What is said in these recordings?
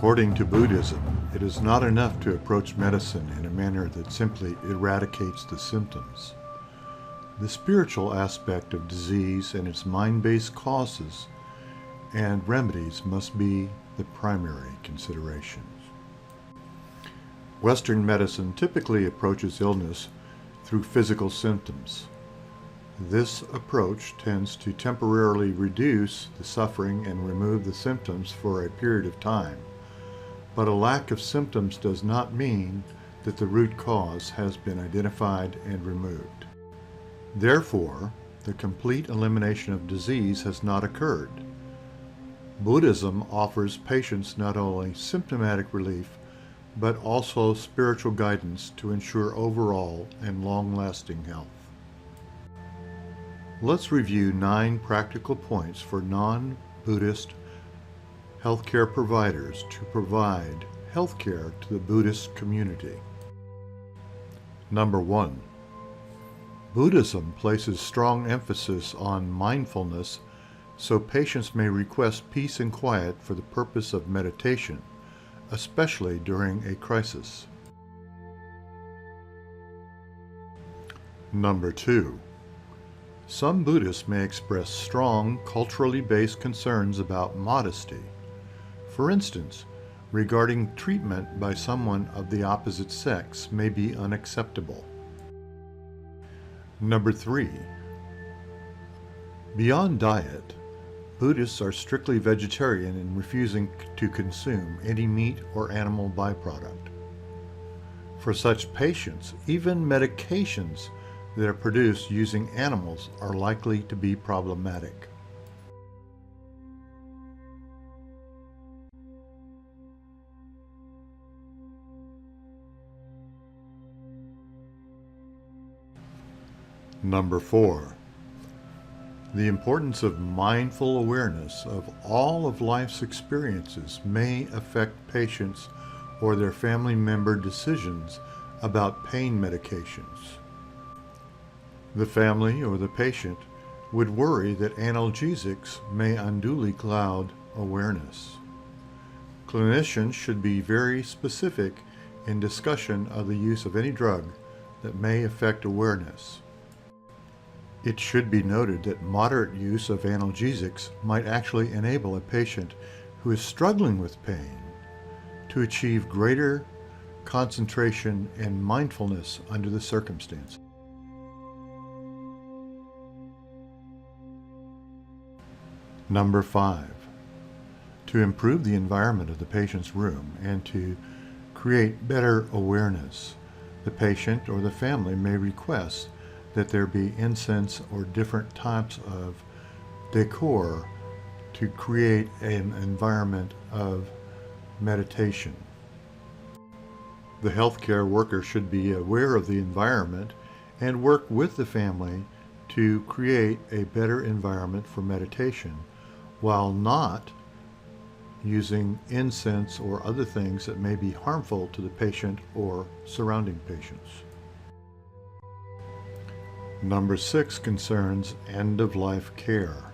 According to Buddhism, it is not enough to approach medicine in a manner that simply eradicates the symptoms. The spiritual aspect of disease and its mind-based causes and remedies must be the primary considerations. Western medicine typically approaches illness through physical symptoms. This approach tends to temporarily reduce the suffering and remove the symptoms for a period of time, but a lack of symptoms does not mean that the root cause has been identified and removed. Therefore, the complete elimination of disease has not occurred. Buddhism offers patients not only symptomatic relief, but also spiritual guidance to ensure overall and long-lasting health. Let's review 9 practical points for non-Buddhist healthcare providers to provide healthcare to the Buddhist community. Number 1. Buddhism places strong emphasis on mindfulness so patients may request peace and quiet for the purpose of meditation, especially during a crisis. Number 2. Some Buddhists may express strong, culturally based concerns about modesty. For instance, regarding treatment by someone of the opposite sex may be unacceptable. Number 3. Beyond diet, Buddhists are strictly vegetarian in refusing to consume any meat or animal byproduct. For such patients, even medications that are produced using animals are likely to be problematic. Number 4. The importance of mindful awareness of all of life's experiences may affect patients or their family member decisions about pain medications. The family or the patient would worry that analgesics may unduly cloud awareness. Clinicians should be very specific in discussion of the use of any drug that may affect awareness. It should be noted that moderate use of analgesics might actually enable a patient who is struggling with pain to achieve greater concentration and mindfulness under the circumstances. Number 5. To improve the environment of the patient's room and to create better awareness, the patient or the family may request that there be incense or different types of decor to create an environment of meditation. The healthcare worker should be aware of the environment and work with the family to create a better environment for meditation, while not using incense or other things that may be harmful to the patient or surrounding patients. Number 6 concerns end-of-life care.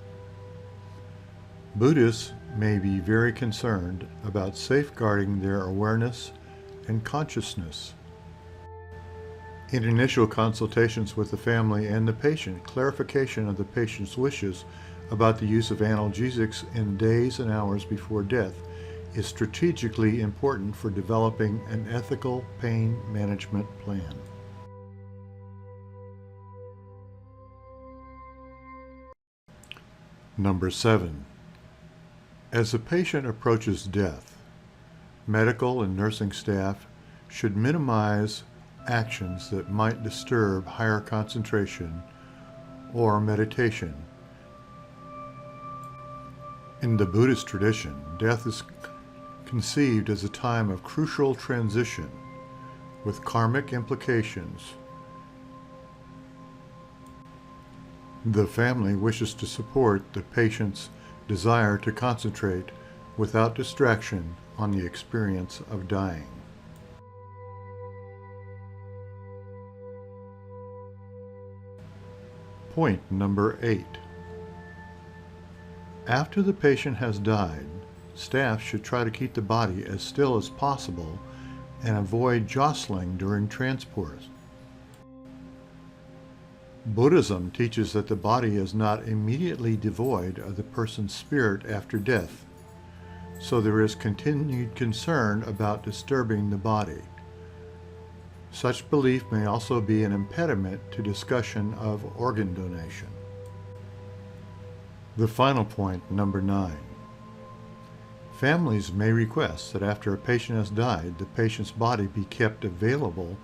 Buddhists may be very concerned about safeguarding their awareness and consciousness. In initial consultations with the family and the patient, clarification of the patient's wishes about the use of analgesics in days and hours before death is strategically important for developing an ethical pain management plan. Number 7. As a patient approaches death, medical and nursing staff should minimize actions that might disturb higher concentration or meditation. In the Buddhist tradition, death is conceived as a time of crucial transition with karmic implications. The family wishes to support the patient's desire to concentrate without distraction on the experience of dying. Point number 8. After the patient has died, staff should try to keep the body as still as possible and avoid jostling during transport. Buddhism teaches that the body is not immediately devoid of the person's spirit after death, so there is continued concern about disturbing the body. Such belief may also be an impediment to discussion of organ donation. The final point, number 9. Families may request that after a patient has died, the patient's body be kept available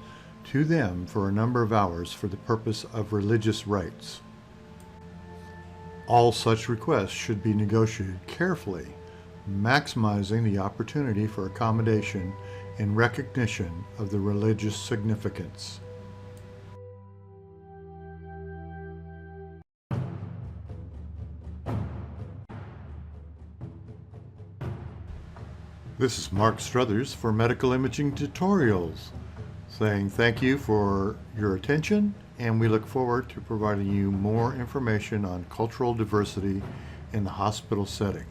to them for a number of hours for the purpose of religious rites. All such requests should be negotiated carefully, maximizing the opportunity for accommodation in recognition of the religious significance. This is Mark Struthers for Medical Imaging Tutorials, saying thank you for your attention, and we look forward to providing you more information on cultural diversity in the hospital setting.